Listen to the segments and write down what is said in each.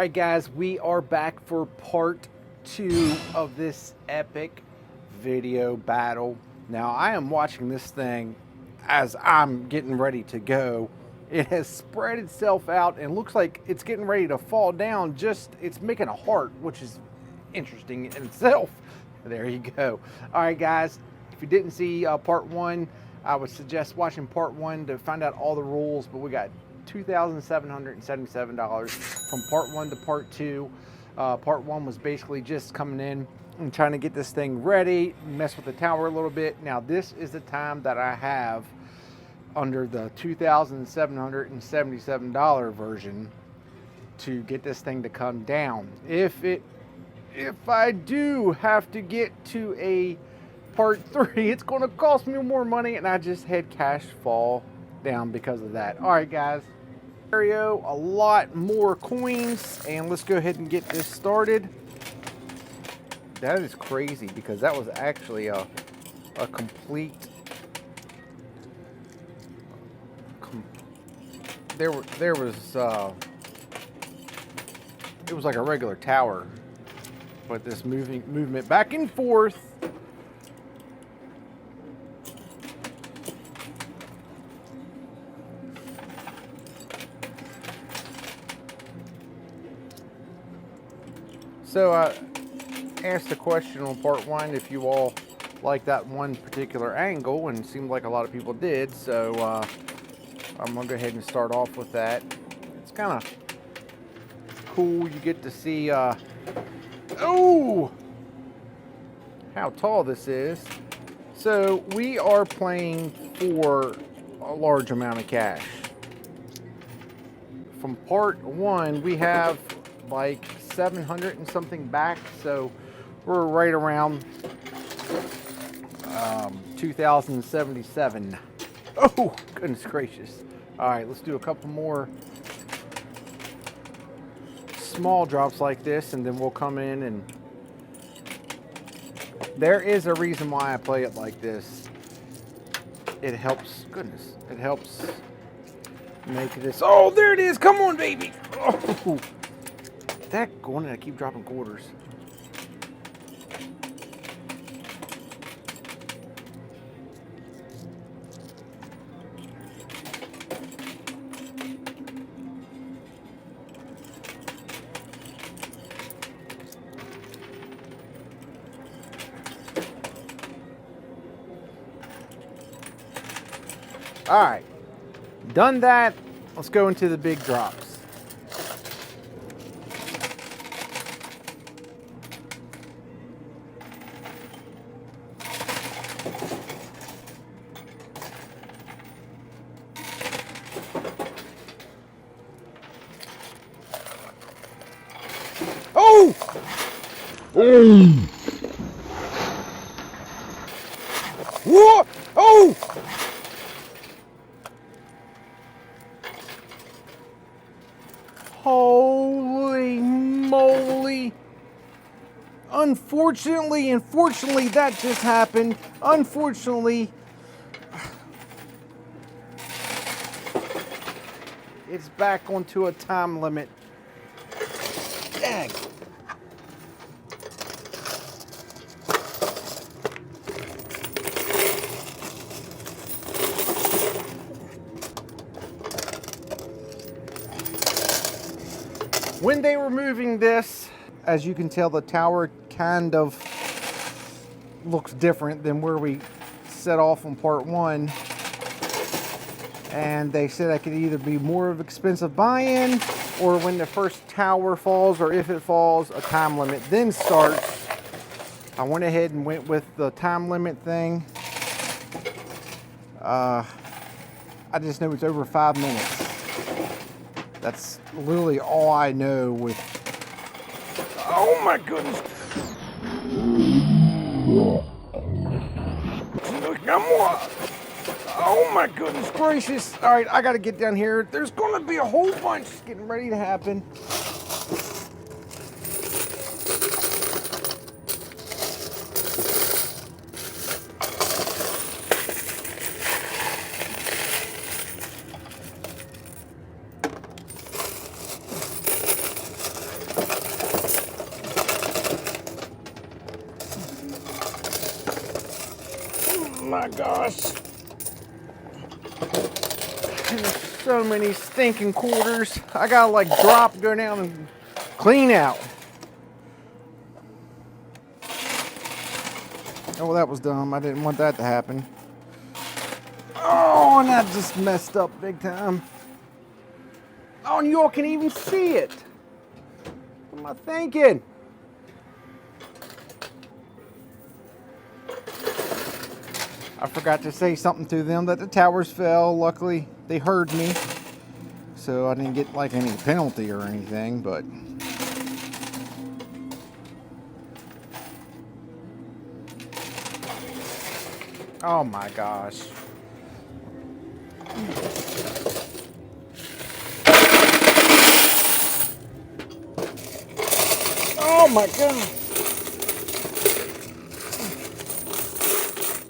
right, guys, we are back for part 2 of this epic video battle. Now, I am watching this thing as I'm getting ready to go. It has spread itself out and looks like it's getting ready to fall down. It's making a heart, which is interesting in itself. There you go. All right, guys, if you didn't see part 1, I would suggest watching part 1 to find out all the rules, but we got $2,777 from part 1 to part 2. Part 1 was basically just coming in and trying to get this thing ready, mess with the tower a little bit. Now this is the time that I have under the $2,777 version to get this thing to come down. If I do have to get to a part 3, it's going to cost me more money, and I just had cash fall down because of that. All right, guys, a lot more coins, and let's go ahead and get this started. That is crazy because that was actually a complete it was like a regular tower, but this movement back and forth. So I asked a question on part 1 if you all like that one particular angle, and it seemed like a lot of people did. So I'm gonna go ahead and start off with that. It's kind of cool. You get to see oh, how tall this is. So we are playing for a large amount of cash. From part 1, we have like 700 and something back, so we're right around 2,077. Oh, goodness gracious. All right, let's do a couple more small drops like this, and then we'll come in, and there is a reason why I play it like this. It helps, goodness, it helps make this. Oh, there it is. Come on, baby. Oh, that going, and I keep dropping quarters. All right, done that. Let's go into the big drops. Oh! What? Oh! Holy moly. Unfortunately, that just happened. Unfortunately, it's back onto a time limit. Dang. When they were moving this, as you can tell, the tower kind of looks different than where we set off on part 1. And they said I could either be more of expensive buy-in, or when the first tower falls, or if it falls, a time limit then starts. I went ahead and went with the time limit thing. I just know it's over 5 minutes. That's literally all I know with. Oh my goodness. Come on. Oh my goodness gracious. All right, I got to get down here. There's going to be a whole bunch getting ready to happen. my gosh. There's so many stinking quarters. I gotta like drop, go down and clean out. Oh, that was dumb. I didn't want that to happen. Oh, and that just messed up big time. Oh, and you all can even see it. What am I thinking? I forgot to say something to them that the towers fell. Luckily, they heard me. So I didn't get like any penalty or anything, but... Oh my gosh. Oh my god.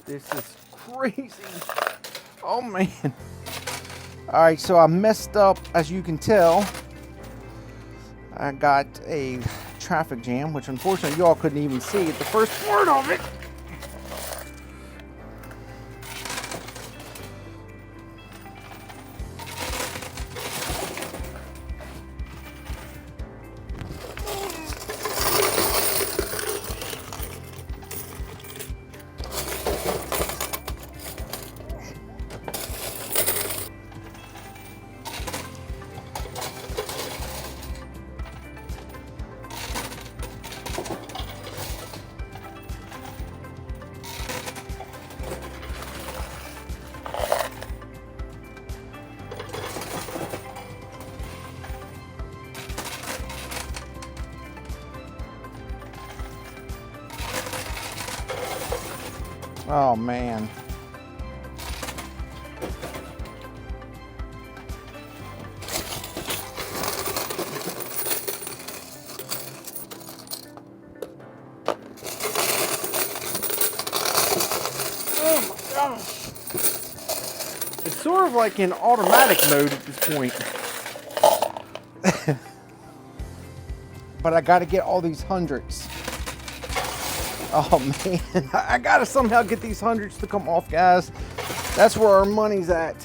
This is crazy. Oh man. Alright, so I messed up, as you can tell. I got a traffic jam, which unfortunately y'all couldn't even see at the first part of it. Oh man. Oh my gosh. It's sort of like in automatic mode at this point. But I gotta get all these hundreds. Oh man, I gotta somehow get these hundreds to come off, guys. That's where our money's at.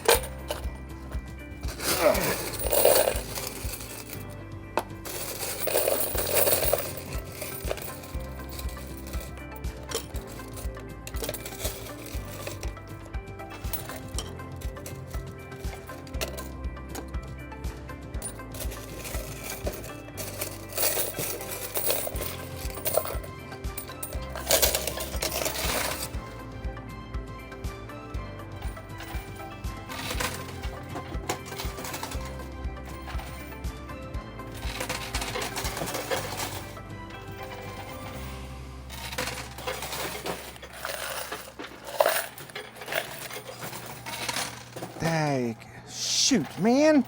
Dang, shoot, man.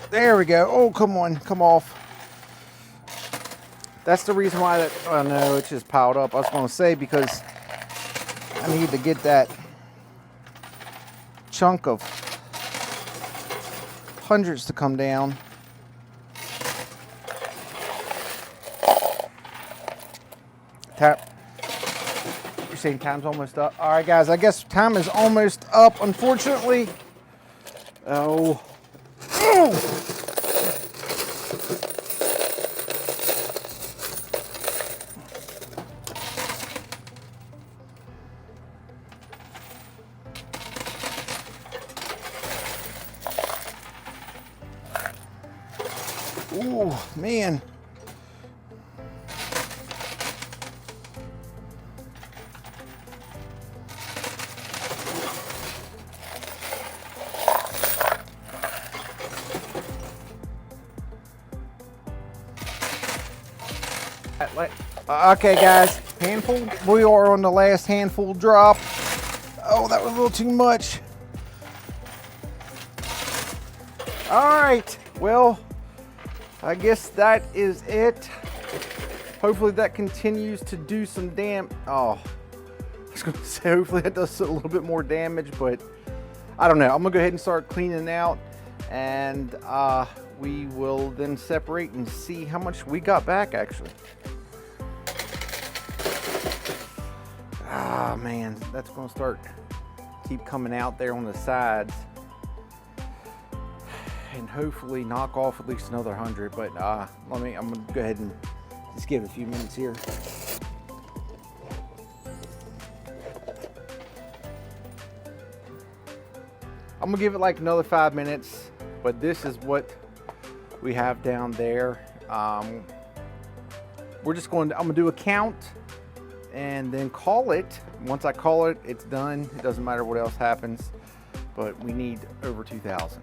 There we go. Oh, come on, come off. That's the reason why that, oh no, it's just piled up. I was gonna say, because I need to get that chunk of hundreds to come down. Tap. You're saying time's almost up? All right, guys, I guess time is almost up, unfortunately. Oh. Oh! Ooh, man. Okay, guys, handful. We are on the last handful drop. Oh, that was a little too much. All right, well, I guess that is it. Hopefully that continues to do some oh, I was gonna say hopefully that does a little bit more damage, but I don't know. I'm gonna go ahead and start cleaning out, and we will then separate and see how much we got back actually. Ah, man, that's gonna start keep coming out there on the sides, and hopefully knock off at least another 100. But I'm gonna go ahead and just give it a few minutes here. I'm gonna give it like another 5 minutes, but this is what we have down there. I'm gonna do a count and then call it. Once I call it, it's done. It doesn't matter what else happens, but we need over 2,000.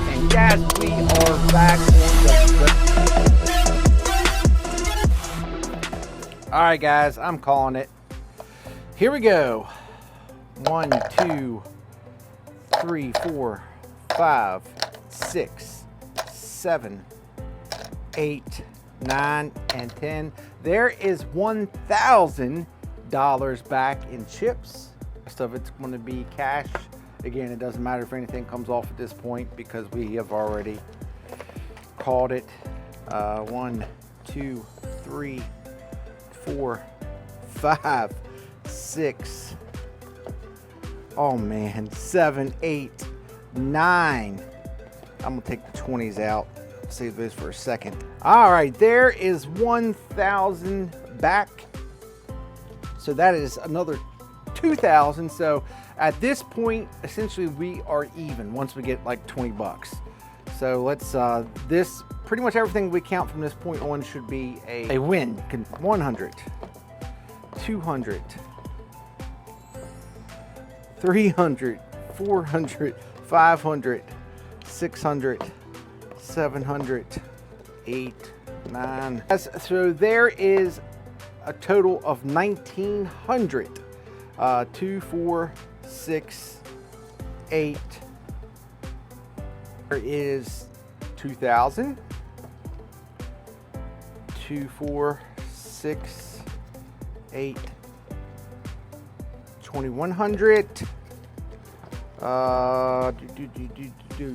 And guys, we are back on the... All right, guys, I'm calling it. Here we go. 1, 2, 3, 4, 5, 6, 7, 8, 9, and 10. There is $1,000 back in chips. Rest of it's going to be cash. Again, it doesn't matter if anything comes off at this point because we have already called it. 1, 2, 3, 4, 5, 6. Oh man, 7, 8, 9. I'm gonna take the 20s out. Save those for a second. All right, there is 1,000 back. So that is another 2,000. So at this point, essentially we are even once we get like 20 bucks. So let's, this, pretty much everything we count from this point on should be a win. 100, 200, 300, 400, 500, 600, 700, 8, 9. So there is a total of 1,900. 2, 4, 6, 8. There is 2,000. 2, 4, 6, 8. 2,100.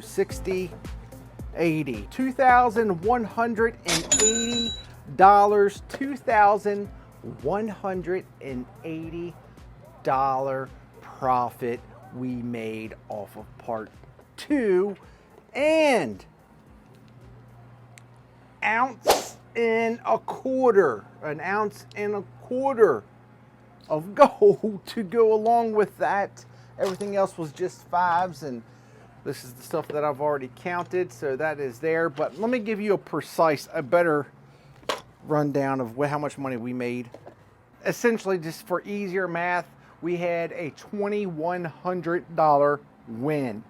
60, 80. $2,180. $2,180 profit we made off of part 2. And an ounce and a quarter of gold to go along with that. Everything else was just fives, and this is the stuff that I've already counted, so that is there. But let me give you a better rundown of how much money we made. Essentially, just for easier math, we had a $2,100 win.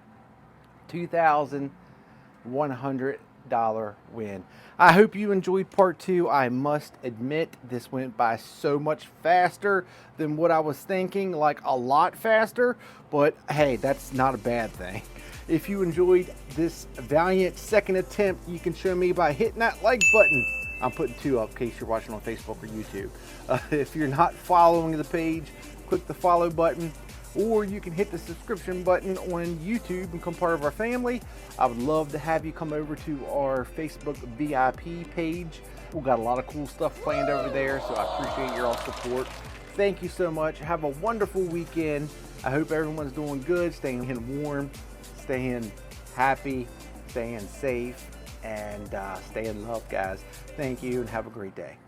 $2,100 win. I hope you enjoyed part 2. I must admit, this went by so much faster than what I was thinking, like a lot faster, but hey, that's not a bad thing. If you enjoyed this valiant second attempt, you can show me by hitting that like button. I'm putting 2 up in case you're watching on Facebook or YouTube. If you're not following the page, click the follow button, or you can hit the subscription button on YouTube and become part of our family. I would love to have you come over to our Facebook VIP page. We've got a lot of cool stuff planned over there, so I appreciate your all support. Thank you so much. Have a wonderful weekend. I hope everyone's doing good, staying warm, staying happy, staying safe, and stay in love, guys. Thank you, and have a great day.